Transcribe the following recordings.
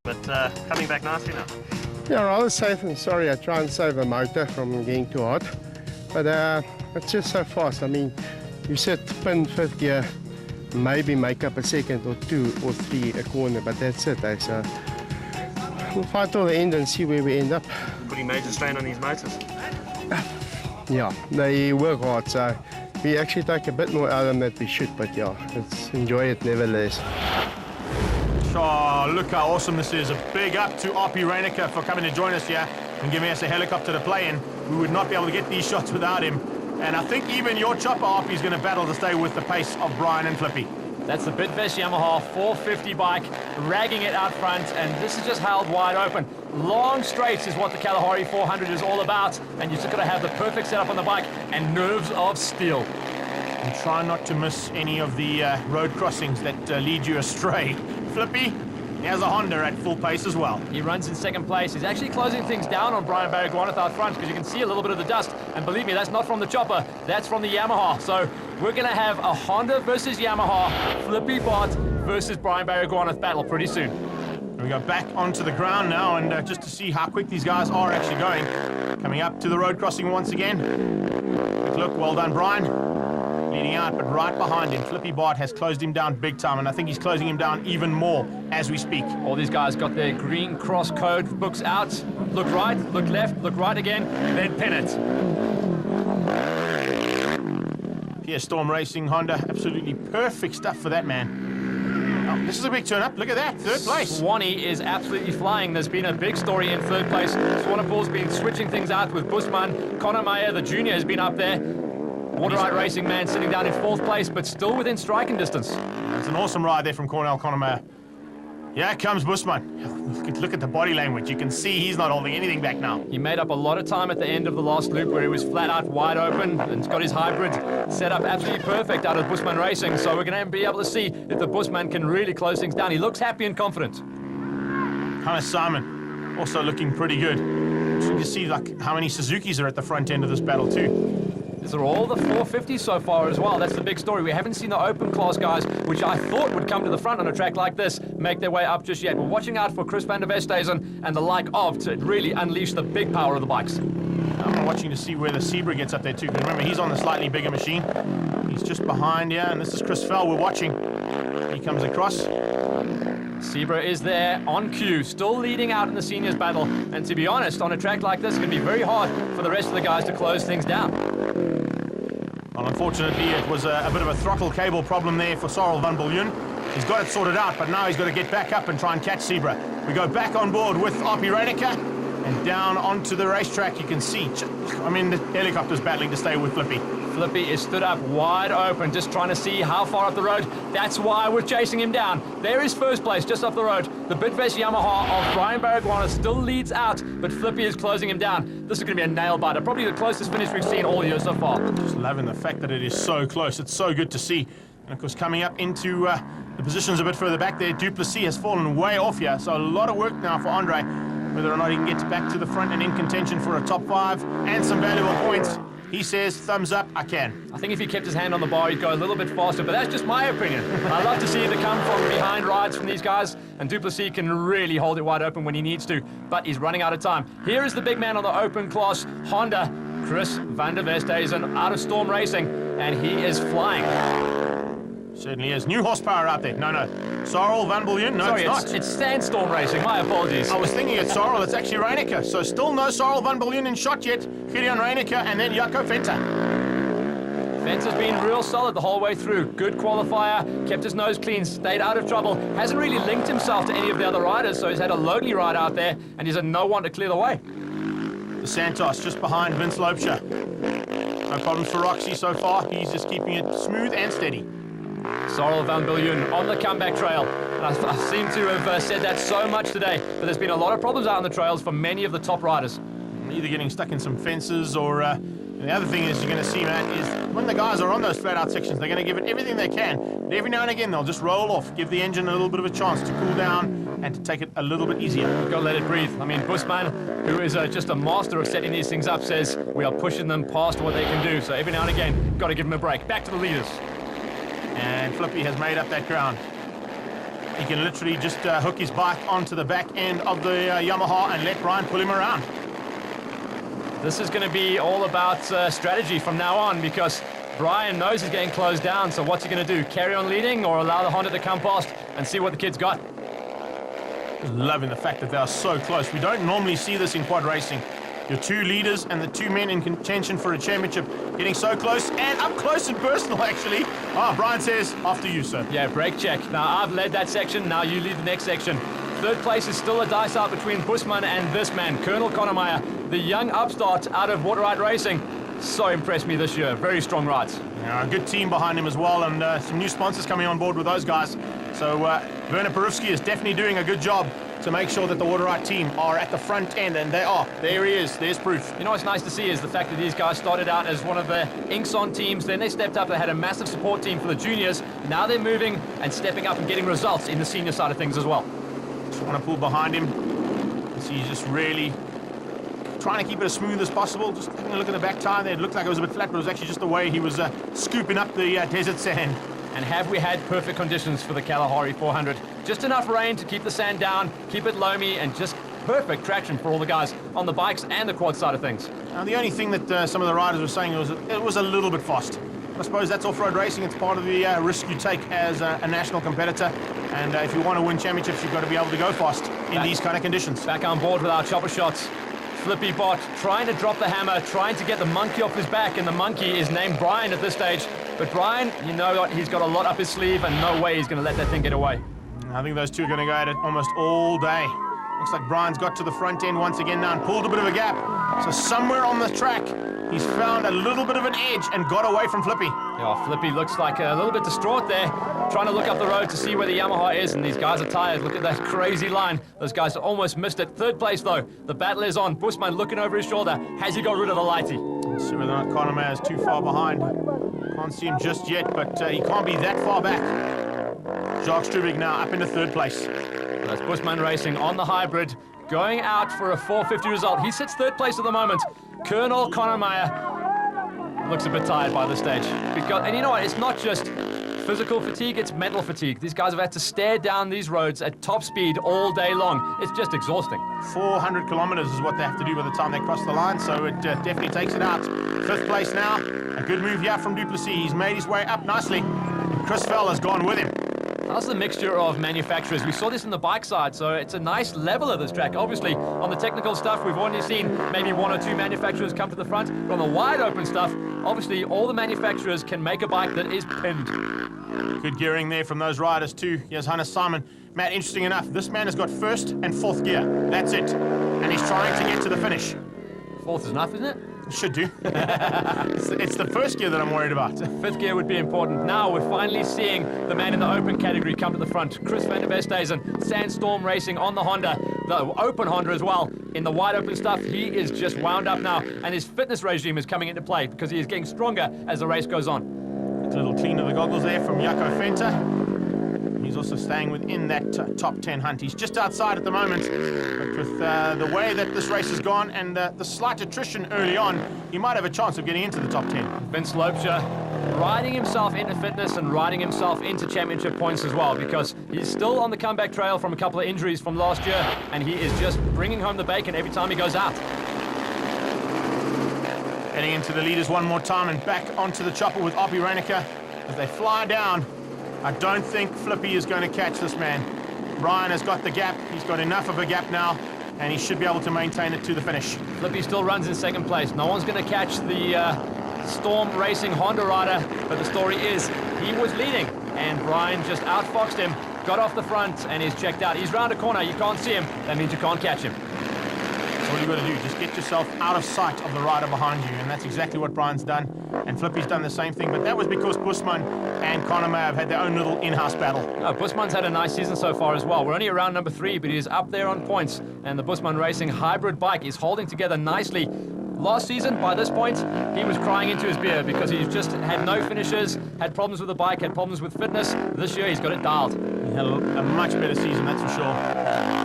But coming back nicely now. Yeah, rather safe and sorry. I try and save a motor from getting too hot. But it's just so fast. I mean, you set pin fifth gear, maybe make up a second or two or three a corner, but that's it. So we'll fight till the end and see where we end up. Putting major strain on these motors. Yeah, they work hard, so we actually take a bit more out of them than we should, but yeah, let's enjoy it nevertheless. Oh, look how awesome this is. A big up to RP Reinecker for coming to join us here and giving us a helicopter to play in. We would not be able to get these shots without him. And I think even your chopper, RP, is going to battle to stay with the pace of Brian and Flippy. That's the Bidvest Yamaha 450 bike, ragging it out front, and this is just held wide open. Long straights is what the Kalahari 400 is all about, and you've just got to have the perfect setup on the bike and nerves of steel. And try not to miss any of the road crossings that lead you astray. Flippy, he has a Honda at full pace as well. He runs in second place. He's actually closing things down on Brian Baragwanath out front, because you can see a little bit of the dust. And believe me, that's not from the chopper, that's from the Yamaha. So we're going to have a Honda versus Yamaha, Flippy Bart versus Brian Baragwanath battle pretty soon. We go back onto the ground now, and just to see how quick these guys are actually going. Coming up to the road crossing once again. Quick look, well done, Brian. Leading out, but right behind him, Flippy Bart has closed him down big time, and I think he's closing him down even more as we speak. All these guys got their green cross code books out. Look right, look left, look right again, then pin it. Pierre Storm Racing Honda, absolutely perfect stuff for that man. Oh, this is a big turn up. Look at that, third place. Swanee is absolutely flying. There's been a big story in third place. Swanepoel's been switching things out with Busman. Connor Meyer, the junior, has been up there. Waterite Racing man sitting down in fourth place, but still within striking distance. It's an awesome ride there from Cornell Connor Meyer. Yeah, comes Busman. Look at the body language. You can see he's not holding anything back now. He made up a lot of time at the end of the last loop where he was flat out wide open and he's got his hybrid set up absolutely perfect out of Busman Racing. So we're going to be able to see if the Busman can really close things down. He looks happy and confident. Connor Simon also looking pretty good. You can see like how many Suzukis are at the front end of this battle too. These are all the 450s so far as well. That's the big story. We haven't seen the open class guys, which I thought would come to the front on a track like this, make their way up just yet. We're watching out for Chris van der Westhuizen and the like of to really unleash the big power of the bikes. I'm watching to see where the Zebra gets up there too. Remember, he's on the slightly bigger machine. He's just behind here, and this is Chris Fell we're watching. He comes across. Zebra is there on cue, still leading out in the seniors battle. And to be honest, on a track like this, it's going to be very hard for the rest of the guys to close things down. Well, unfortunately, it was a bit of a throttle cable problem there for Sorrel van Biljoen. He's got it sorted out, but now he's got to get back up and try and catch Zebra. We go back on board with RP Reinecker and down onto the racetrack. You can see, I mean, the helicopter's battling to stay with Flippy. Flippy is stood up wide open, just trying to see how far up the road. That's why we're chasing him down. There is first place, just up the road. The Bidvest Yamaha of Brian Baragwanath still leads out, but Flippy is closing him down. This is going to be a nail-biter, probably the closest finish we've seen all year so far. Just loving the fact that it is so close. It's so good to see. And of course, coming up into the positions a bit further back there, Duplessis has fallen way off here. So a lot of work now for Andre, whether or not he can get back to the front and in contention for a top 5 and some valuable points. He says, thumbs up, I can. I think if he kept his hand on the bar, he'd go a little bit faster, but that's just my opinion. I love to see the come from behind rides from these guys, and Duplessis can really hold it wide open when he needs to, but he's running out of time. Here is the big man on the open class Honda, Chris van der Westhuizen out of Storm Racing, and he is flying. Certainly is. New horsepower out there. No. Sorrel van Biljoen? No, sorry, it's not. It's Sandstorm Racing. My apologies. I was thinking it's Sorrel. It's actually Reinecker. So still no Sorrel van Biljoen in shot yet. Gideon Reinecker and then Jaco Venter. Venter's been real solid the whole way through. Good qualifier, kept his nose clean, stayed out of trouble. Hasn't really linked himself to any of the other riders, so he's had a lonely ride out there, and he's had no one to clear the way. The Santos just behind Vince Loubser. No problems for Roxy so far. He's just keeping it smooth and steady. Sorrel van Biljoen on the comeback trail. And I seem to have said that so much today, but there's been a lot of problems out on the trails for many of the top riders. Either getting stuck in some fences or the other thing is you're going to see, Matt, is when the guys are on those flat-out sections, they're going to give it everything they can. But every now and again, they'll just roll off, give the engine a little bit of a chance to cool down and to take it a little bit easier. You've got to let it breathe. I mean, Busman, who is just a master of setting these things up, says we are pushing them past what they can do. So every now and again, got to give them a break. Back to the leaders. And Flippy has made up that ground. He can literally just hook his bike onto the back end of the Yamaha and let Brian pull him around. This is going to be all about strategy from now on, because Brian knows he's getting closed down, so what's he going to do? Carry on leading or allow the Honda to come past and see what the kid's got? Loving the fact that they are so close. We don't normally see this in quad racing. Your two leaders and the two men in contention for a championship getting so close, and up close and personal, actually. Brian says, after you, sir. Yeah, brake check. Now, I've led that section, now you lead the next section. Third place is still a dice out between Busman and this man, Colonel Konnemeyer, the young upstart out of Waterite Racing. So impressed me this year. Very strong rides. A good team behind him as well, and some new sponsors coming on board with those guys. So Werner Perufsky is definitely doing a good job to make sure that the Waterite team are at the front end, and they are. There he is. There's proof. You know what's nice to see is the fact that these guys started out as one of the Inkson teams, then they stepped up, they had a massive support team for the juniors. Now they're moving and stepping up and getting results in the senior side of things as well. Just want to pull behind him. He's just really trying to keep it as smooth as possible. Just having a look at the back tire there. It looked like it was a bit flat, but it was actually just the way he was scooping up the desert sand. And have we had perfect conditions for the Kalahari 400? Just enough rain to keep the sand down, keep it loamy, and just perfect traction for all the guys on the bikes and the quad side of things. Now, the only thing that some of the riders were saying was it was a little bit fast. I suppose that's off-road racing. It's part of the risk you take as a national competitor. And if you want to win championships, you've got to be able to go fast in these kind of conditions. Back on board with our chopper shots. Flippy Bot trying to drop the hammer, trying to get the monkey off his back, and the monkey is named Brian at this stage. But Brian, you know what, he's got a lot up his sleeve, and no way he's going to let that thing get away. I think those two are going to go at it almost all day. Looks like Brian's got to the front end once again now and pulled a bit of a gap. So somewhere on the track, he's found a little bit of an edge and got away from Flippy. Yeah, Flippy looks like a little bit distraught there, trying to look up the road to see where the Yamaha is, and these guys are tired. Look at that crazy line. Those guys almost missed it. Third place, though. The battle is on. Busman looking over his shoulder. Has he got rid of the lighty? Let's see whether or not Konnemeyer is too far behind. Can't see him just yet, but he can't be that far back. Jacques Strubig now up into third place. That's Busman Racing on the hybrid, going out for a 450 result. He sits third place at the moment. Colonel Konnemeyer looks a bit tired by this stage. And you know what? It's not just physical fatigue, it's mental fatigue. These guys have had to stare down these roads at top speed all day long. It's just exhausting. 400 kilometers is what they have to do by the time they cross the line, so it definitely takes it out. Fifth place now. A good move here from Duplessis. He's made his way up nicely. And Chris Fell has gone with him. That's the mixture of manufacturers. We saw this in the bike side, so it's a nice level of this track. Obviously, on the technical stuff, we've only seen maybe one or two manufacturers come to the front. But on the wide open stuff, obviously, all the manufacturers can make a bike that is pinned. Good gearing there from those riders too. Here's Hannes Simon. Matt, interesting enough, this man has got first and fourth gear. That's it. And he's trying to get to the finish. Fourth is enough, isn't it? Should do. It's the first gear that I'm worried about. Fifth gear would be important. Now we're finally seeing the man in the open category come to the front. Chris van der Westhuizen, Sandstorm Racing on the Honda, the open Honda as well. In the wide open stuff, he is just wound up now, and his fitness regime is coming into play because he is getting stronger as the race goes on. It's a little clean of the goggles there from Jaco Venter. He's also staying within that top 10 hunt. He's just outside at the moment, but with the way that this race has gone and the slight attrition early on, he might have a chance of getting into the top 10. Vince Lopesha riding himself into fitness and riding himself into championship points as well, because he's still on the comeback trail from a couple of injuries from last year, and he is just bringing home the bacon every time he goes out. Heading into the leaders one more time and back onto the chopper with Oppie Reineke as they fly down. I don't think Flippy is going to catch this man. Brian has got the gap. He's got enough of a gap now, and he should be able to maintain it to the finish. Flippy still runs in second place. No one's going to catch the Storm Racing Honda rider, but the story is he was leading, and Brian just outfoxed him, got off the front, and he's checked out. He's round a corner. You can't see him. That means you can't catch him. So what you've got to do, just get yourself out of sight of the rider behind you, and that's exactly what Brian's done. And Flippy's done the same thing, but that was because Busman and Konnemeyer have had their own little in-house battle. No, Busman's had a nice season so far as well. We're only around number 3, but he is up there on points, and the Busman Racing hybrid bike is holding together nicely. Last season, by this point, he was crying into his beer because he's just had no finishes, had problems with the bike, had problems with fitness. This year, he's got it dialed. He had a much better season, that's for sure.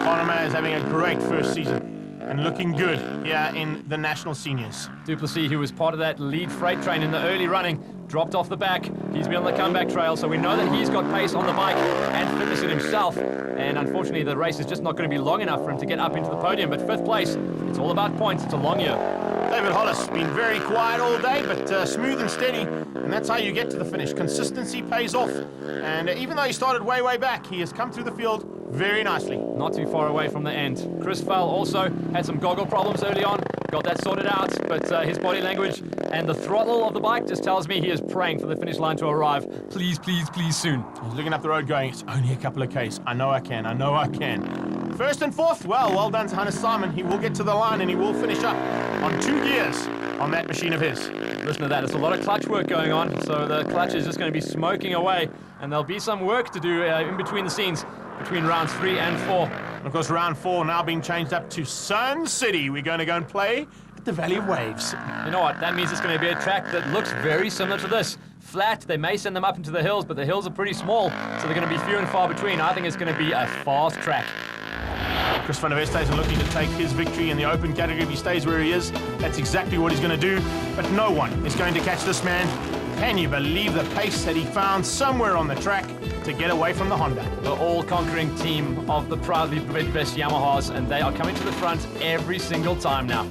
Konnemeyer is having a great first season. and looking good here in the National Seniors. Duplessis, who was part of that lead freight train in the early running, dropped off the back. He's been on the comeback trail, so we know that he's got pace on the bike and fitness in himself. And unfortunately, the race is just not going to be long enough for him to get up into the podium. But 5th place, it's all about points. It's a long year. David Hollis been very quiet all day, but smooth and steady, and that's how you get to the finish. Consistency pays off, and even though he started way, way back, he has come through the field very nicely. Not too far away from the end. Chris Fell also had some goggle problems early on, got that sorted out, but his body language and the throttle of the bike just tells me he is praying for the finish line to arrive. Please, please, please soon. He's looking up the road going, it's only a couple of Ks. I know I can, I know I can. 1st and 4th, well done to Hannes Simon. He will get to the line and he will finish up on 2 gears on that machine of his. Listen to that, it's a lot of clutch work going on, so the clutch is just going to be smoking away, and there'll be some work to do in between the scenes, between rounds 3 and 4. And of course, round 4 now being changed up to Sun City. We're going to go and play at the Valley of Waves. You know what, that means it's going to be a track that looks very similar to this. Flat, they may send them up into the hills, but the hills are pretty small, so they're going to be few and far between. I think it's going to be a fast track. Chris van der Westhuizen looking to take his victory in the open category if he stays where he is. That's exactly what he's going to do, but no one is going to catch this man. Can you believe the pace that he found somewhere on the track to get away from the Honda? The all-conquering team of the proudly best Yamahas, and they are coming to the front every single time now.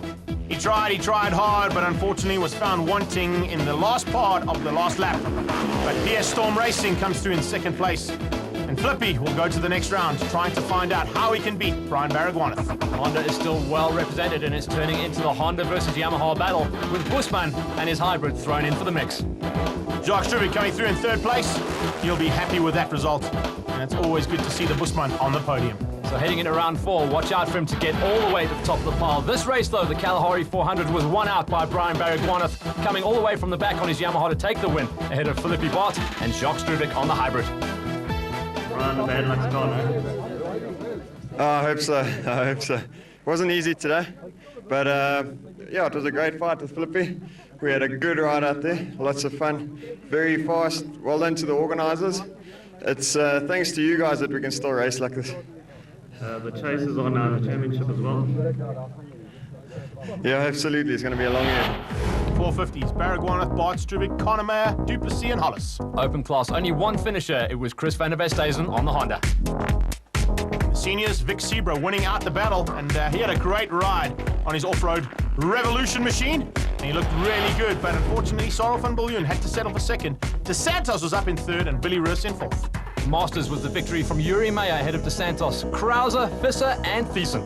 He tried hard, but unfortunately was found wanting in the last part of the last lap. But PS Storm Racing comes through in 2nd place. And Flippy will go to the next round, trying to find out how he can beat Brian Baragwanath. Honda is still well represented, and it's turning into the Honda versus Yamaha battle, with Busman and his hybrid thrown in for the mix. Jacques Struwik coming through in 3rd place. He'll be happy with that result. And it's always good to see the Busman on the podium. So heading into round 4, watch out for him to get all the way to the top of the pile. This race, though, the Kalahari 400, was won out by Brian Baragwanath, coming all the way from the back on his Yamaha to take the win, ahead of Philippi Bart and Jacques Struwik on the hybrid. Brian, the bad luck's gone, eh? I hope so. I hope so. It wasn't easy today, but yeah, it was a great fight with Flippy. We had a good ride out there, lots of fun, very fast. Well done to the organisers. It's thanks to you guys that we can still race like this. The chase is on now, the championship as well. Yeah, absolutely. It's going to be a long year. 450s, Baragwanath, Bart Struwik, Conor Meyer, Duplessis and Hollis. Open class, only one finisher. It was Chris van der Westhuizen on the Honda. The seniors, Vic Zebra winning out the battle, and he had a great ride on his off-road Revolution machine, and he looked really good, but unfortunately Sarel van Biljoen had to settle for 2nd. DeSantos was up in 3rd and Billy Roos in 4th. Masters was the victory from Yuri Meyer ahead of DeSantos, Krauser, Visser and Thiessen.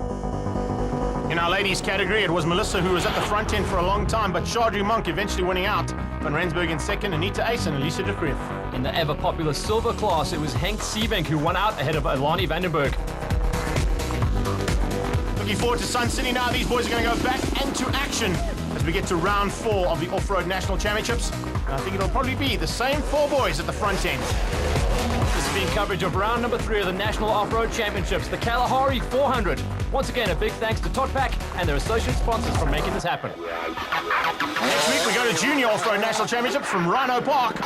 In our ladies category, it was Melissa who was at the front end for a long time, but Shardry Monk eventually winning out. Van Rensburg in 2nd, Anita Ace and Elisa de Kreef. In the ever-popular silver class, it was Henk Siebenk who won out ahead of Alani Vandenberg. Looking forward to Sun City now. These boys are going to go back into action as we get to round 4 of the Off-Road National Championships. And I think it'll probably be the same 4 boys at the front end. This has been coverage of round number 3 of the National Off-Road Championships, the Kalahari 400. Once again, a big thanks to Totpack and their associate sponsors for making this happen. Next week we go to Junior Off-Road National Championships from Rhino Park.